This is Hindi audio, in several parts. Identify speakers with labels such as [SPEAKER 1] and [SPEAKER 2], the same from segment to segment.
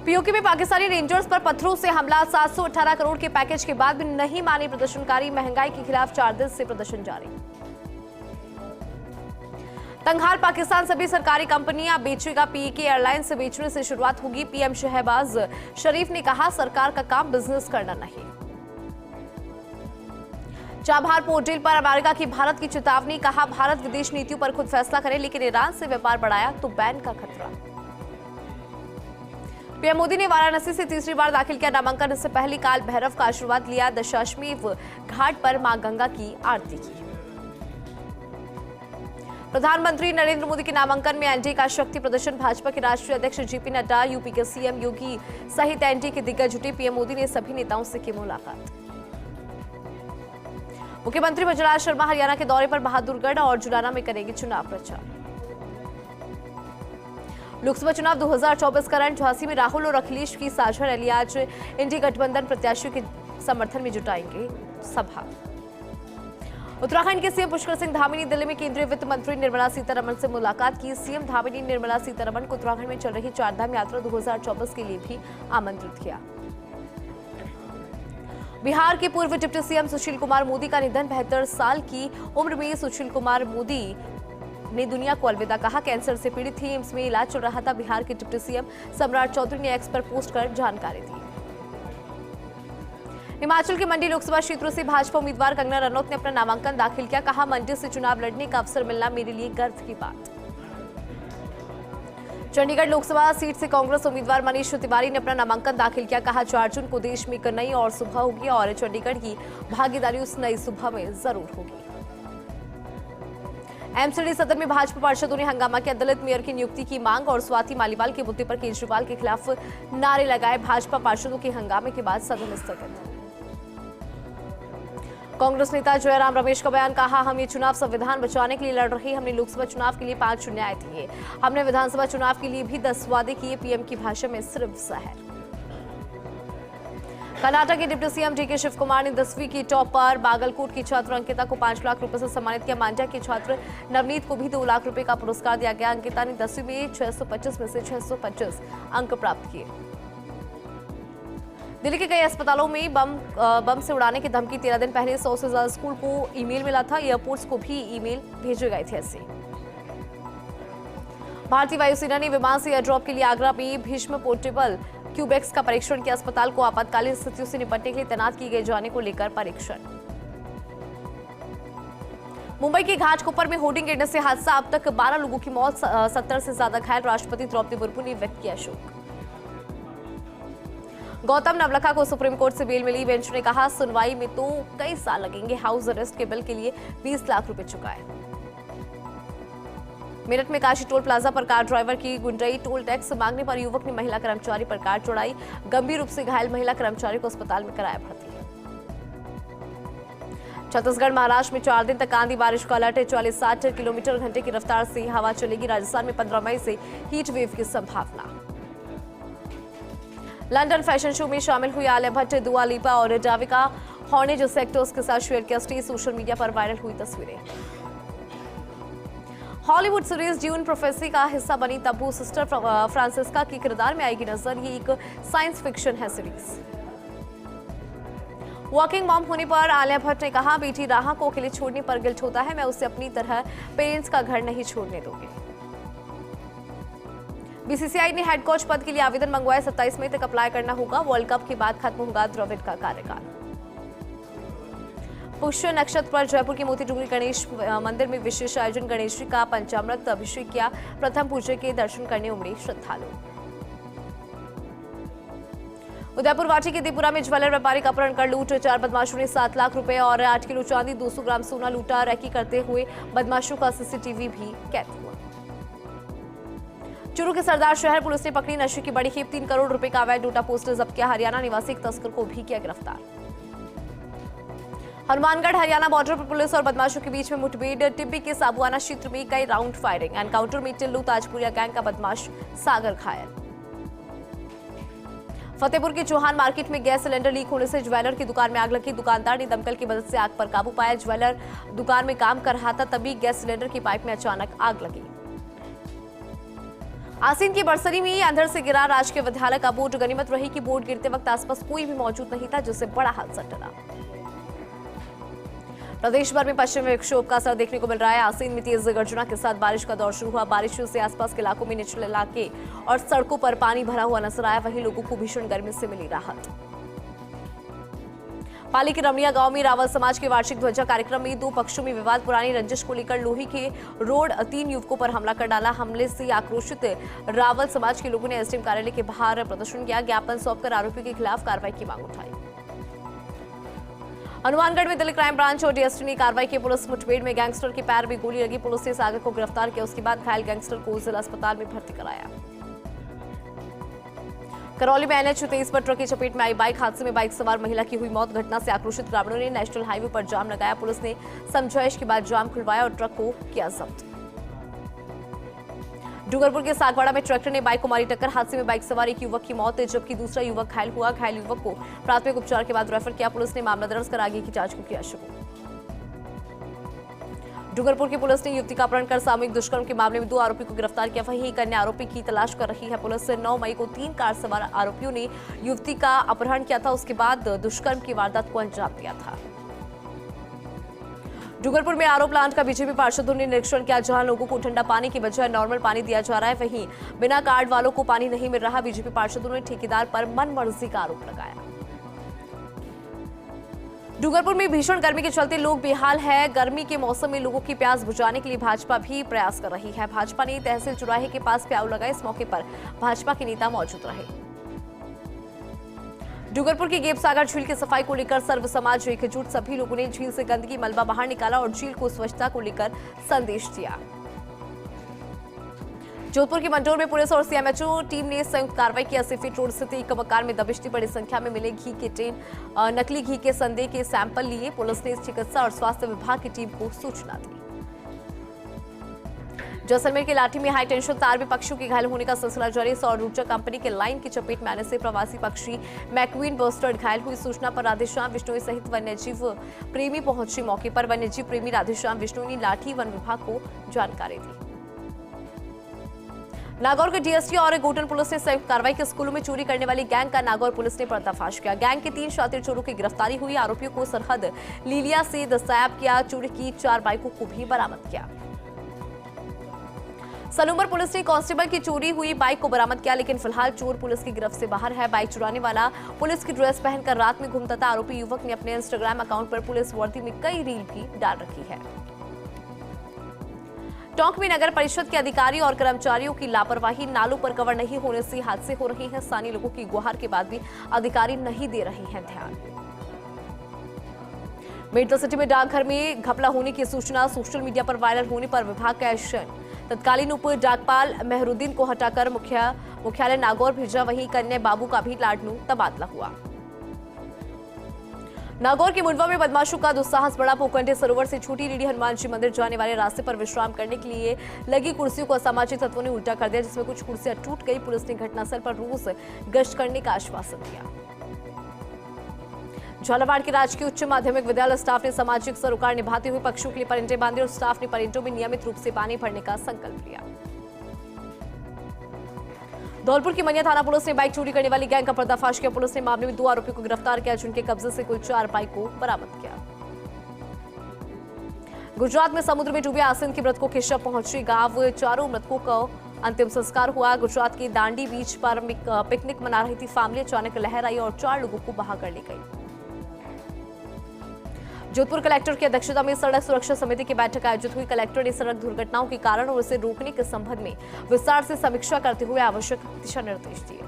[SPEAKER 1] पीओके में पाकिस्तानी रेंजर्स पर पत्थरों से हमला। 718 करोड़ के पैकेज के बाद भी नहीं माने प्रदर्शनकारी। महंगाई के खिलाफ 4 दिन से प्रदर्शन जारी। तंगहाल पाकिस्तान सभी सरकारी कंपनियां बेचेगा। पीके एयरलाइंस से बेचने से शुरुआत होगी। पीएम शहबाज शरीफ ने कहा, सरकार का काम बिजनेस करना नहीं। चाबहार पोर्ट डील पर अमेरिका की भारत की चेतावनी। कहा, भारत विदेश नीतियों पर खुद फैसला करे, लेकिन ईरान से व्यापार बढ़ाया तो बैन का खतरा। पीएम मोदी ने वाराणसी से तीसरी बार दाखिल किया नामांकन। इससे पहले काल भैरव का आशीर्वाद लिया। दशाश्वमेध घाट पर मां गंगा की आरती की। प्रधानमंत्री नरेंद्र मोदी के नामांकन में एनडीए का शक्ति प्रदर्शन। भाजपा के राष्ट्रीय अध्यक्ष जेपी नड्डा, यूपी के सीएम योगी सहित एनडीए के दिग्गज जुटे। पीएम मोदी ने सभी नेताओं से की मुलाकात। मुख्यमंत्री भजराज शर्मा हरियाणा के दौरे पर बहादुरगढ़ और जुलाना में करेंगे चुनाव प्रचार। लोकसभा चुनाव 2024 का रण। झांसी में राहुल और अखिलेश की साझा रैली। आज इंडी गठबंधन प्रत्याशियों के समर्थन में जुटाएंगे सभा। उत्तराखंड के सीएम पुष्कर सिंह धामी ने दिल्ली में केंद्रीय वित्त मंत्री निर्मला सीतारमण से मुलाकात की। सीएम धामी ने निर्मला सीतारमण को उत्तराखंड में चल रही चारधाम यात्रा 2024 के लिए भी आमंत्रित किया। बिहार के पूर्व डिप्टी सीएम सुशील कुमार मोदी का निधन। 72 साल की उम्र में सुशील कुमार मोदी ने दुनिया को अलविदा कहा। कैंसर से पीड़ित थी, एम्स में इलाज चल रहा था। बिहार के डिप्टी सीएम सम्राट चौधरी ने एक्स पर पोस्ट कर जानकारी दी। हिमाचल के मंडी लोकसभा क्षेत्रों से भाजपा उम्मीदवार कंगना रनौत ने अपना नामांकन दाखिल किया। कहा, मंडी से चुनाव लड़ने का अवसर मिलना मेरे लिए गर्व की बात। चंडीगढ़ लोकसभा सीट से कांग्रेस उम्मीदवार मनीष तिवारी ने अपना नामांकन दाखिल किया। कहा, 4 जून को देश में एक नई और सुबह होगी और चंडीगढ़ की भागीदारी उस नई सुबह में जरूर होगी। एमसीडी सदन में भाजपा पार्षदों ने हंगामा किया। दलित मेयर की नियुक्ति की मांग और स्वाति मालीवाल के मुद्दे पर केजरीवाल के खिलाफ नारे लगाए। भाजपा पार्षदों के हंगामे के बाद सदन स्थगित। कांग्रेस नेता जयराम रमेश का बयान। कहा, हम ये चुनाव संविधान बचाने के लिए लड़ रहे। हमने लोकसभा चुनाव के लिए 5 न्याय दिए। हमने विधानसभा चुनाव के लिए भी 10 वादे किए। पीएम की भाषा में सिर्फ जहर। कर्नाटक के डिप्टी सीएम डीके शिव कुमार ने 10वीं की टॉपर बागलकोट की छात्र अंकिता को 5 लाख रुपए से सम्मानित किया। मांड्या के छात्र नवनीत को भी 2 लाख रुपए का पुरस्कार दिया गया। अंकिता ने 10वीं में 625 में से 625 अंक प्राप्त किए। दिल्ली के कई अस्पतालों में बम से उड़ाने की धमकी। 13 दिन पहले 100 से ज्यादा स्कूल को ईमेल मिला था। एयरपोर्ट्स को भी ईमेल भेजे गए थे। ऐसे भारतीय वायुसेना ने विमान से एयर ड्रॉप के लिए आगरा में भीष्म पोर्टेबल क्यूबेक्स का परीक्षण किया। अस्पताल को आपातकालीन स्थितियों से निपटने के लिए तैनात किए गए जाने को लेकर परीक्षण। मुंबई के घाटकोपर में होर्डिंग गिरने से हादसा। अब तक 12 लोगों की मौत, 70 से ज्यादा घायल। राष्ट्रपति द्रौपदी मुर्मू ने व्यक्त किया शोक। गौतम नवलखा को सुप्रीम कोर्ट से बेल मिली। बेंच ने कहा, सुनवाई में तो कई साल लगेंगे। हाउस अरेस्ट के बिल के लिए 20 लाख रुपए चुकाए। मेरठ में काशी टोल प्लाजा पर कार ड्राइवर की गुंडई। टोल टैक्स मांगने पर युवक ने महिला कर्मचारी पर कार चढ़ाई। गंभीर रूप से घायल महिला कर्मचारी को अस्पताल में कराया भर्ती। छत्तीसगढ़ महाराष्ट्र में 4 दिन तक आंधी बारिश का अलर्ट है। 40-60 किलोमीटर घंटे की रफ्तार से हवा चलेगी। राजस्थान में 15 मई से हीट वेव की संभावना। लंदन फैशन शो में शामिल हुई आलिया भट्ट, दुआ लिपा और डाविका हॉर्न ने जो एक्टर्स के साथ शेयर किया स्टेज। सोशल मीडिया पर वायरल हुई तस्वीरें। हॉलीवुड सीरीज ड्यून प्रोफेसी का हिस्सा बनी तब्बू सिस्टर फ्रांसिस्का के किरदार में आएगी नजर। ये एक साइंस फिक्शन है सीरीज। वर्किंग मॉम होने पर आलिया भट्ट ने कहा, बेटी राहा को अकेले छोड़ने पर गिल्ट होता है। मैं उसे अपनी तरह पेरेंट्स का घर नहीं छोड़ने दूंगी। बीसीसीआई ने हेड कोच पद के लिए आवेदन मंगवाया। 27 मई तक अप्लाई करना होगा। वर्ल्ड कप के बाद खत्म होगा द्रविड़ का कार्यकाल। पुष्य नक्षत्र पर जयपुर के मोती डूंगरी गणेश मंदिर में विशेष आयोजन। गणेश जी का पंचामृत अभिषेक किया। प्रथम पूजा के दर्शन करने उमड़े श्रद्धालु। उदयपुर वाटी के दीपुरा में ज्वेलर व्यापारी का अपहरण कर लूट। 4 बदमाशों ने 7 लाख रुपए और 8 किलो चांदी, 200 ग्राम सोना लूटा। रैकी करते हुए बदमाशों का सीसीटीवी भी कैद हुआ। चूरू के सरदार शहर पुलिस ने पकड़ी नशे की बड़ी खेप। 3 करोड़ रुपए का अवैध डोडा पोस्टर जब्त किया। हरियाणा निवासी एक तस्कर को भी किया गिरफ्तार। हनुमानगढ़ हरियाणा बॉर्डर पर पुलिस और बदमाशों के बीच में मुठभेड़। टिब्बी के साबुआना क्षेत्र में कई राउंड फायरिंग। एनकाउंटर में टिल्लू ताजपुरिया गैंग का बदमाश सागर घायल। फतेहपुर के चौहान मार्केट में गैस सिलेंडर लीक होने से ज्वेलर की दुकान में आग लगी। दुकानदार ने दमकल की मदद से आग पर काबू पाया। ज्वेलर दुकान में काम कर रहा था, तभी गैस सिलेंडर की पाइप में अचानक आग लगी। आसीन की बरसरी में अंधड़ से गिरा राजकीय विद्यालय का बोर्ड। गनीमत रही कि बोर्ड गिरते वक्त आसपास कोई भी मौजूद नहीं था, जिससे बड़ा हादसा टला। प्रदेश भर में पश्चिमी विक्षोभ का असर देखने को मिल रहा है। आसीन में तेज गर्जना के साथ बारिश का दौर शुरू हुआ। बारिश से आसपास के इलाकों में निचले इलाके और सड़कों पर पानी भरा हुआ नजर आया। वहीं लोगों को भीषण गर्मी से मिली राहत। पाली के रमणिया गांव में रावल समाज के वार्षिक ध्वजा कार्यक्रम में दो पक्षों में विवाद। पुरानी रंजिश को लेकर लोही के रोड 3 युवकों पर हमला कर डाला। हमले से आक्रोशित रावल समाज के लोगों ने एसडीएम कार्यालय के बाहर प्रदर्शन किया। ज्ञापन सौंपकर आरोपियों के खिलाफ कार्रवाई की मांग उठाई। हनुमानगढ़ में दिल्ली क्राइम ब्रांच और डीएसटी ने कार्रवाई की। पुलिस मुठभेड़ में गैंगस्टर के पैर में गोली लगी। पुलिस ने सागर को गिरफ्तार किया। उसके बाद घायल गैंगस्टर को जिला अस्पताल में भर्ती कराया। करौली में एनएच 23 पर ट्रक की चपेट में आई बाइक। हादसे में बाइक सवार महिला की हुई मौत। घटना से आक्रोशित ग्रामीणों ने नेशनल हाईवे पर जाम लगाया। पुलिस ने समझाइश के बाद जाम खुलवाया और ट्रक को किया जब्त। डूंगरपुर के सागवाड़ा में ट्रैक्टर ने बाइक को मारी टक्कर। हादसे में बाइक सवार एक युवक की मौत जबकि दूसरा युवक घायल हुआ। घायल युवक को प्राथमिक उपचार के बाद रेफर किया। पुलिस ने मामला दर्ज कर आगे की जांच को किया शुरू। डूंगरपुर की पुलिस ने युवती का अपहरण कर सामूहिक दुष्कर्म के मामले में 2 आरोपी को गिरफ्तार किया। वहीं एक अन्य आरोपी की तलाश कर रही है पुलिस। 9 मई को 3 कार सवार आरोपियों ने युवती का अपहरण किया था। उसके बाद दुष्कर्म की वारदात को अंजाम दिया था। डूंगरपुर में आरो प्लांट का बीजेपी पार्षदों ने निरीक्षण किया, जहां लोगों को ठंडा पानी की बजाय नॉर्मल पानी दिया जा रहा है। वहीं बिना कार्ड वालों को पानी नहीं मिल रहा। बीजेपी पार्षदों ने ठेकेदार पर मनमर्जी का आरोप लगाया। डूंगरपुर में भीषण गर्मी के चलते लोग बेहाल है। गर्मी के मौसम में लोगों की प्यास बुझाने के लिए भाजपा भी प्रयास कर रही है। भाजपा ने तहसील चौराहे के पास प्याऊ लगाए। इस मौके पर भाजपा के नेता मौजूद रहे। डूंगरपुर की गेपसागर झील की सफाई को लेकर सर्व समाज एकजुट। सभी लोगों ने झील से गंदगी मलबा बाहर निकाला और झील को स्वच्छता को लेकर संदेश दिया। जोधपुर के मंडोर में पुलिस और सीएमएचओ टीम ने संयुक्त कार्रवाई की। सिफिट रोड स्थित एक मकान में दबिश थी। बड़ी संख्या में मिले घी के टेन नकली घी के संदेह के सैंपल लिए। पुलिस ने चिकित्सा और स्वास्थ्य विभाग की टीम को सूचना दी। जैसलमेर के लाठी में हाई टेंशन तार में पक्षियों के घायल होने का सिलसिला जारी। सौर ऊर्जा कंपनी के लाइन की चपेट में आने से प्रवासी पक्षी मैक्वीन बर्स्टर्ड घायल हुई। सूचना पर राधेश्याम विष्णु सहित वन्यजीव प्रेमी पहुंचे मौके पर। वन्यजीव प्रेमी राधेश्याम विष्णु ने लाठी वन विभाग को जानकारी दी। नागौर के डीएसटी और गोटन पुलिस ने संयुक्त कार्रवाई की। स्कूलों में चोरी करने वाली गैंग का नागौर पुलिस ने पर्दाफाश किया। गैंग के 3 शातिर चोरों की गिरफ्तारी हुई। आरोपियों को सरहद लीलिया से दस्तयाब किया। चोरी की 4 बाइकों को भी बरामद किया। सलूमर पुलिस ने कांस्टेबल की चोरी हुई बाइक को बरामद किया, लेकिन फिलहाल चोर पुलिस की गिरफ्त से बाहर है। बाइक चुराने वाला पुलिस की ड्रेस पहनकर रात में घूमता था। आरोपी युवक ने अपने इंस्टाग्राम अकाउंट पर पुलिस वर्दी में कई रील भी डाल रखी है। टोंक में नगर परिषद के अधिकारी और कर्मचारियों की लापरवाही। नालों पर कवर नहीं होने से हादसे हो रहे हैं। स्थानीय लोगों की गुहार के बाद भी अधिकारी नहीं दे रहे हैं ध्यान। मेट्रो सिटी में डाकघर में घपला होने की सूचना सोशल मीडिया पर वायरल होने पर विभाग का एक्शन। तत्कालीन उप डाकपाल मेहरुद्दीन को हटाकर मुख्यालय नागौर भेजा। वहीं कन्या बाबू का भी लाडनू तबादला हुआ। नागौर के मुंडवा में बदमाशों का दुस्साहस बढ़ा। पोकंडे सरोवर से छोटी रीढ़ी हनुमान जी मंदिर जाने वाले रास्ते पर विश्राम करने के लिए लगी कुर्सियों को असामाजिक तत्वों ने उल्टा कर दिया, जिसमें कुछ कुर्सियां टूट गई। पुलिस ने घटनास्थल पर रोज गश्त करने का आश्वासन दिया। झालावाड़ के राजकीय उच्च माध्यमिक विद्यालय स्टाफ ने सामाजिक सरोकार निभाते हुए पक्षियों के लिए परिंदे बांधे और स्टाफ ने परिंदों में नियमित रूप से पानी भरने का संकल्प लिया। धौलपुर की मनिया थाना पुलिस ने बाइक चोरी करने वाली गैंग का पर्दाफाश किया। पुलिस ने मामले में 2 आरोपियों को गिरफ्तार किया, जिनके कब्जे से कुल 4 बाइक को बरामद किया। गुजरात में समुद्र में डूबे आसिन के मृतकों के शव पहुंचे गांव। 4 मृतकों का अंतिम संस्कार हुआ। गुजरात के दांडी बीच पर पिकनिक मना रही थी फैमिली। अचानक लहर आई और 4 लोगों को बहा कर ले गई। जोधपुर कलेक्टर की अध्यक्षता में सड़क सुरक्षा समिति की बैठक आयोजित हुई। कलेक्टर ने सड़क दुर्घटनाओं के कारण और उसे रोकने के संबंध में विस्तार से समीक्षा करते हुए आवश्यक दिशा निर्देश दिए।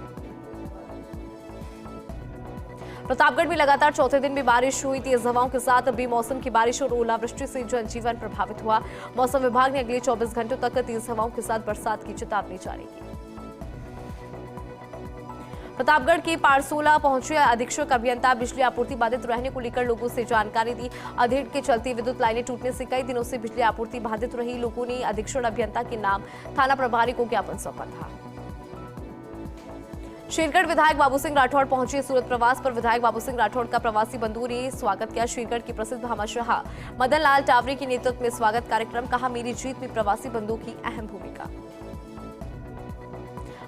[SPEAKER 1] प्रतापगढ़ में लगातार चौथे दिन भी बारिश हुई। तेज हवाओं के साथ बेमौसम की बारिश और ओलावृष्टि से जनजीवन प्रभावित हुआ। मौसम विभाग ने अगले 24 घंटों तक तेज हवाओं के साथ बरसात की चेतावनी जारी की। प्रतापगढ़ के पारसोला पहुंचे अधीक्षक अभियंता। बिजली आपूर्ति बाधित रहने को लेकर लोगों से जानकारी दी। अधेड़ के चलते विद्युत लाइनें टूटने से कई दिनों से बिजली आपूर्ति बाधित रही। लोगों ने अधीक्षक अभियंता के नाम थाना प्रभारी को ज्ञापन सौंपा था। शेरगढ़ विधायक बाबू सिंह राठौड़ पहुंचे। सूरत प्रवास पर विधायक बाबू सिंह राठौड़ का प्रवासी बंधुओं ने स्वागत किया। शेरगढ़ के प्रसिद्ध भामाशाह मदन लाल टावरे के नेतृत्व में स्वागत कार्यक्रम। कहा, मेरी जीत में प्रवासी बंधुओं की अहम भूमिका।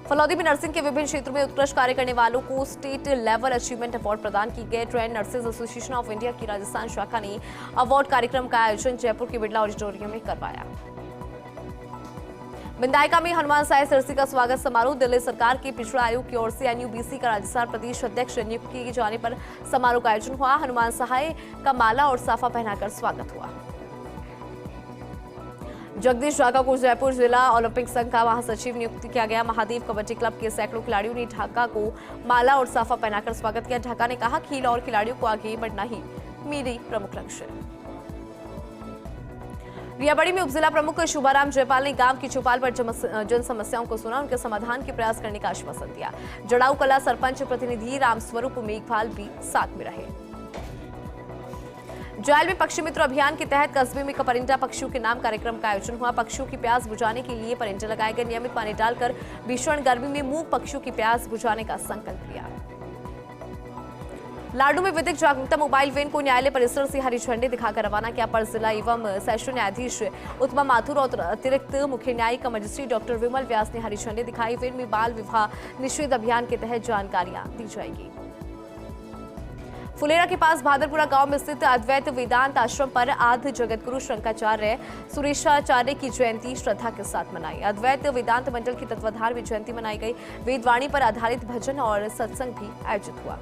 [SPEAKER 1] फलौदी में नर्सिंग के विभिन्न क्षेत्रों में उत्कृष्ट कार्य करने वालों को स्टेट लेवल अचीवमेंट अवार्ड प्रदान की गए। Trend nurses association of India की राजस्थान शाखा ने अवार्ड कार्यक्रम का आयोजन जयपुर के बिरला ऑडिटोरियम में करवाया। विधायका में हनुमान साय सिरसी का स्वागत समारोह। दिल्ली सरकार के पिछड़ा आयोग की ओर से एनयूबीसी का राजस्थान प्रदेश अध्यक्ष नियुक्त किए जाने पर समारोह का आयोजन हुआ। हनुमान साय का माला और साफा पहनाकर स्वागत हुआ। जगदीश ढाका को जयपुर जिला ओलंपिक संघ का महासचिव नियुक्त किया गया। महादेव कबड्डी क्लब के सैकड़ों खिलाड़ियों ने ढाका को माला और साफा पहनाकर स्वागत किया। ढाका ने कहा, खेल और खिलाड़ियों को आगे बढ़ना ही मेरी प्रमुख लक्ष्य है। रियाबड़ी में उपजिला प्रमुख शुभाराम जयपाल ने गांव की चौपाल पर जन समस्याओं को सुना, उनके समाधान के प्रयास करने का आश्वासन दिया। जड़ाऊ कला सरपंच प्रतिनिधि रामस्वरूप मेघवाल भी साथ में रहे। जायल में पक्षी मित्र अभियान के तहत कस्बे में परिंदा पक्षियों के नाम कार्यक्रम का आयोजन हुआ। पक्षियों की प्यास बुझाने के लिए परिंदे लगाए गए। नियमित पानी डालकर भीषण गर्मी में मूक पक्षियों की प्यास बुझाने का संकल्प लिया। लाडू में विधिक जागरूकता मोबाइल वैन को न्यायालय परिसर से हरी झंडी दिखाकर रवाना किया। अपर जिला एवं सेशन न्यायाधीश उत्तमा माथुर और अतिरिक्त मुख्य न्यायिक मजिस्ट्रेट डॉक्टर विमल व्यास ने हरी झंडी दिखाई। वैन में बाल विवाह निषेध अभियान के तहत जानकारियां दी जाएगी। फुलेरा के पास भादरपुरा गांव में स्थित अद्वैत वेदांत आश्रम पर आद्य जगतगुरु शंकराचार्य सुरेशाचार्य की जयंती श्रद्धा के साथ मनाई। अद्वैत वेदांत मंडल की तत्वाधान में जयंती मनाई गई। वेदवाणी पर आधारित भजन और सत्संग भी आयोजित हुआ।